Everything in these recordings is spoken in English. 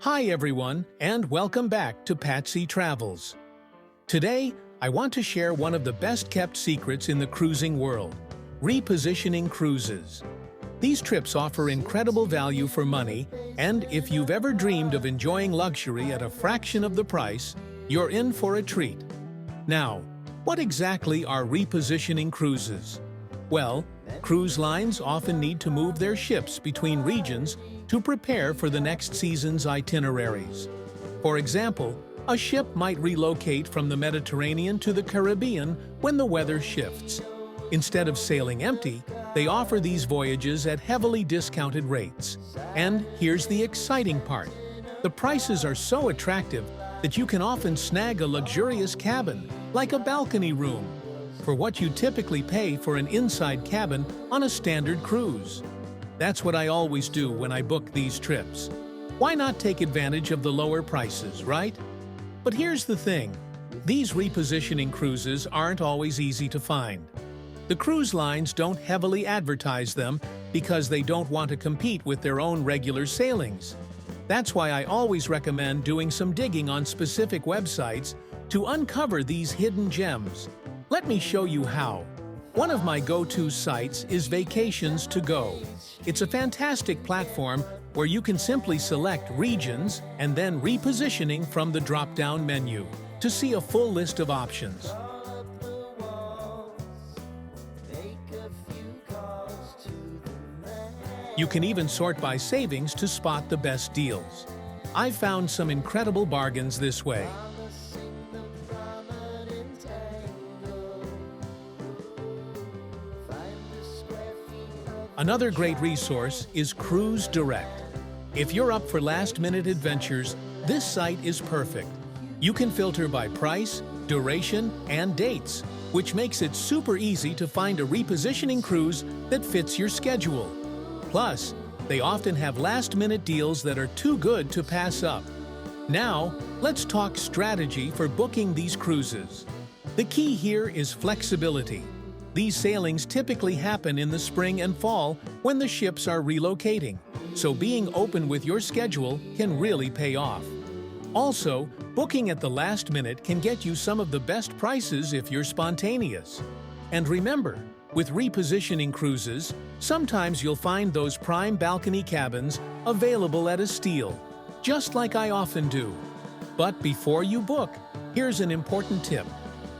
Hi everyone, and welcome back to PatxiTravels. Today, I want to share one of the best-kept secrets in the cruising world: repositioning cruises. These trips offer incredible value for money, and if you've ever dreamed of enjoying luxury at a fraction of the price, you're in for a treat. Now, what exactly are repositioning cruises? Well, cruise lines often need to move their ships between regions to prepare for the next season's itineraries. For example, a ship might relocate from the Mediterranean to the Caribbean when the weather shifts. Instead of sailing empty, they offer these voyages at heavily discounted rates. And here's the exciting part: the prices are so attractive that you can often snag a luxurious cabin, like a balcony room, for what you typically pay for an inside cabin on a standard cruise. That's what I always do when I book these trips. Why not take advantage of the lower prices, right? But here's the thing: these repositioning cruises aren't always easy to find. The cruise lines don't heavily advertise them because they don't want to compete with their own regular sailings. That's why I always recommend doing some digging on specific websites to uncover these hidden gems. Let me show you how. One of my go-to sites is Vacations to Go. It's a fantastic platform where you can simply select regions and then repositioning from the drop-down menu to see a full list of options. You can even sort by savings to spot the best deals. I've found some incredible bargains this way. Another great resource is CruiseDirect. If you're up for last-minute adventures, this site is perfect. You can filter by price, duration, and dates, which makes it super easy to find a repositioning cruise that fits your schedule. Plus, they often have last-minute deals that are too good to pass up. Now, let's talk strategy for booking these cruises. The key here is flexibility. These sailings typically happen in the spring and fall when the ships are relocating, so being open with your schedule can really pay off. Also, booking at the last minute can get you some of the best prices if you're spontaneous. And remember, with repositioning cruises, sometimes you'll find those prime balcony cabins available at a steal, just like I often do. But before you book, here's an important tip.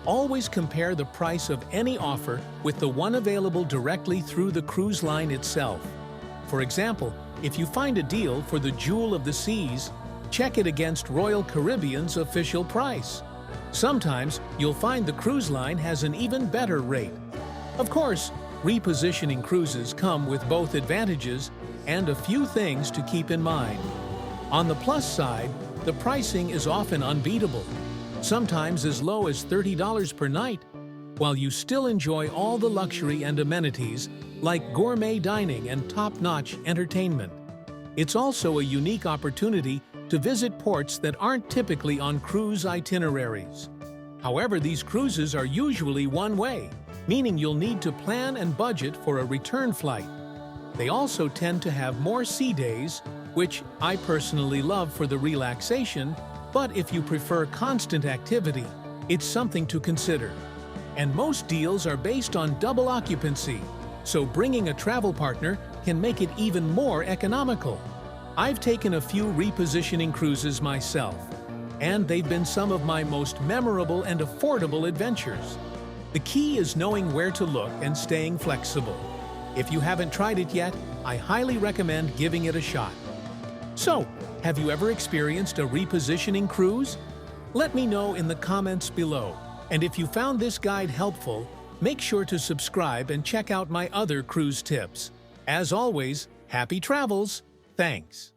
Always compare the price of any offer with the one available directly through the cruise line itself. For example, if you find a deal for the Jewel of the Seas, check it against Royal Caribbean's official price. Sometimes you'll find the cruise line has an even better rate. Of course, repositioning cruises come with both advantages and a few things to keep in mind. On the plus side, the pricing is often unbeatable, sometimes as low as $30 per night, while you still enjoy all the luxury and amenities like gourmet dining and top-notch entertainment. It's also a unique opportunity to visit ports that aren't typically on cruise itineraries. However, these cruises are usually one-way, meaning you'll need to plan and budget for a return flight. They also tend to have more sea days, which I personally love for the relaxation, but if you prefer constant activity, it's something to consider. And most deals are based on double occupancy, so bringing a travel partner can make it even more economical. I've taken a few repositioning cruises myself, and they've been some of my most memorable and affordable adventures. The key is knowing where to look and staying flexible. If you haven't tried it yet, I highly recommend giving it a shot. So, have you ever experienced a repositioning cruise? Let me know in the comments below. And if you found this guide helpful, make sure to subscribe and check out my other cruise tips. As always, happy travels! Thanks!